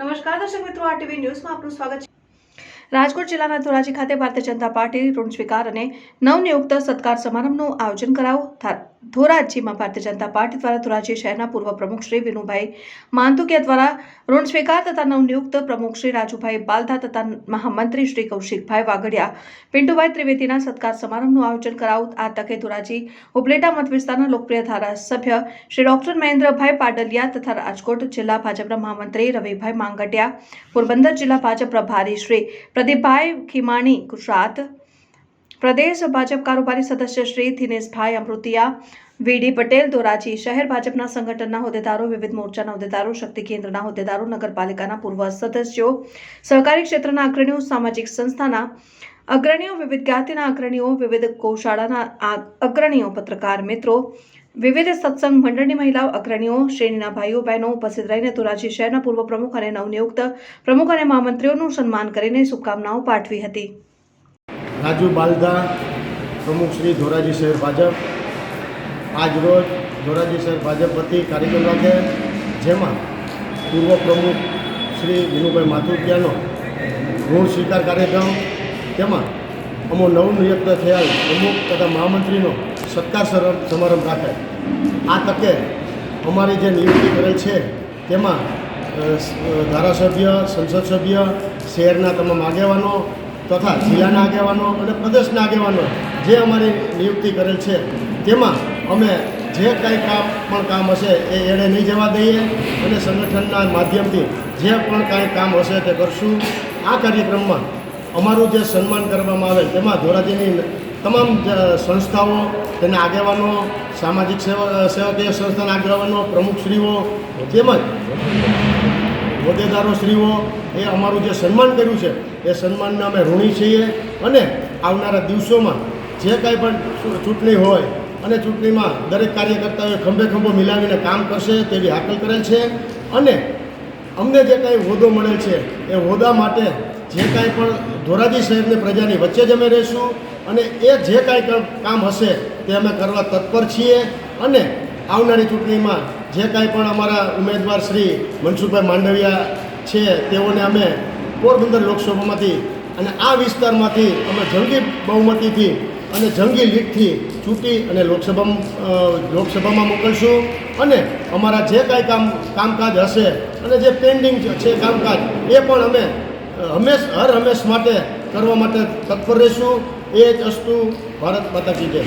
નમસ્કાર દર્શક મિત્રો, આરટીવી ન્યૂઝમાં આપનું સ્વાગત છે। રાજકોટ જિલ્લાના ધોરાજી ખાતે ભારતીય જનતા પાર્ટી ઋણ સ્વીકાર અને નવનિયુક્ત સત્કાર સમારંભનું આયોજન કરાયું। ધોરાજીમાં ભારતીય જનતા પાર્ટી દ્વારા ધોરાજી શહેરના પૂર્વ પ્રમુખ શ્રી વિનુભાઈ માંતુકિયા દ્વારા ઋણ સ્વીકાર તથા નવનિયુક્ત પ્રમુખ શ્રી રાજુભાઈ બાલધા તથા મહામંત્રી શ્રી કૌશિકભાઈ વાગડિયા પિન્ટુભાઈ ત્રિવેદીના સત્કાર સમારંભનું આયોજન કરાયું। આ તકે ધોરાજી ઉપલેટા મત વિસ્તારના લોકપ્રિય ધારાસભ્ય શ્રી ડોક્ટર મહેન્દ્રભાઈ પાડલિયા તથા રાજકોટ જિલ્લા ભાજપના મહામંત્રી રવિભાઈ માંગટિયા, પોરબંદર જિલ્લા ભાજપ પ્રભારી શ્રી પ્રદીપભાઈ ખીમાણી, ગુજરાત પ્રદેશ ભાજપ કારોબારી સદસ્ય શ્રી દિનેશભાઈ અમૃતિયા, વીડી પટેલ, ધોરાજી શહેર ભાજપના સંગઠનના હોદ્દેદારો, વિવિધ મોરચાના હોદ્દેદારો, શક્તિ કેન્દ્રના હોદ્દેદારો, નગરપાલિકાના પૂર્વ સદસ્યો, સહકારી ક્ષેત્રના અગ્રણીઓ, સામાજિક સંસ્થાના અગ્રણીઓ, વિવિધ જ્ઞાતિના અગ્રણીઓ, વિવિધ ગૌશાળાના અગ્રણીઓ, પત્રકાર મિત્રો, વિવિધ સત્સંગ મંડળની મહિલાઓ અગ્રણીઓ, શ્રેણીના ભાઈઓ બહેનો ઉપસ્થિત રહીને ધોરાજી શહેરના પૂર્વ પ્રમુખ અને નવનિયુક્ત પ્રમુખ અને મહામંત્રીઓનું સન્માન કરીને શુભકામનાઓ પાઠવી હતી। રાજુ બાલધા, પ્રમુખ શ્રી ધોરાજી શહેર ભાજપ, આજ રોજ ધોરાજી શહેર ભાજપ વતી કાર્યક્રમ રાખે, જેમાં પૂર્વ પ્રમુખ શ્રી વિનુભાઈ માંતુકિયાનો ઋણ સ્વીકાર કાર્યક્રમ, તેમાં અમો નવનિયુક્ત થયેલ પ્રમુખ તથા મહામંત્રીનો સત્કાર સમારંભ રાખે। આ તકે અમારી જે નિયુક્તિ કરેલ છે તેમાં ધારાસભ્ય, સંસદ સભ્ય, શહેરના તમામ આગેવાનો તથા જિલ્લાના આગેવાનો અને પ્રદેશના આગેવાનો જે અમારી નિયુક્તિ કરેલ છે તેમાં અમે જે કંઈ કામ હશે એ એડે નહીં જવા દઈએ અને સંગઠનના માધ્યમથી જે પણ કાંઈ કામ હશે તે કરશું। આ કાર્યક્રમમાં અમારું જે સન્માન કરવામાં આવે તેમાં ધોરાજીની તમામ સંસ્થાઓ, તેના આગેવાનો, સામાજિક સેવકીય સંસ્થાના આગેવાનો, પ્રમુખશ્રીઓ તેમજ હોદ્દેદારોશ્રીઓ એ અમારું જે સન્માન કર્યું છે એ સન્માનને અમે ઋણી છીએ અને આવનારા દિવસોમાં જે કાંઈ પણ ચૂંટણી હોય અને ચૂંટણીમાં દરેક કાર્યકર્તાઓએ ખંભે ખંભો મિલાવીને કામ કરશે તેવી હાકલ કરેલ છે અને અમને જે કાંઈ હોદ્દો મળેલ છે એ હોદ્દા માટે જે કાંઈ પણ ધોરાજી શહેરની પ્રજાની વચ્ચે જ અમે રહીશું અને એ જે કાંઈ કામ હશે તે અમે કરવા તત્પર છીએ અને આવનારી ચૂંટણીમાં જે કાંઈ પણ અમારા ઉમેદવાર શ્રી મનસુખભાઈ માંડવિયા છે તેઓને અમે પોરબંદર લોકસભામાંથી અને આ વિસ્તારમાંથી અમે જંગી બહુમતીથી અને જંગી લીડથી ચૂંટી અને લોકસભામાં મોકલશું અને અમારા જે કાંઈ કામકાજ હશે અને જે પેન્ડિંગ છે કામકાજ એ પણ અમે હર હંમેશ માટે કરવા માટે તત્પર રહીશું। એ જ અસ્તુ, ભારત માતા કી જય।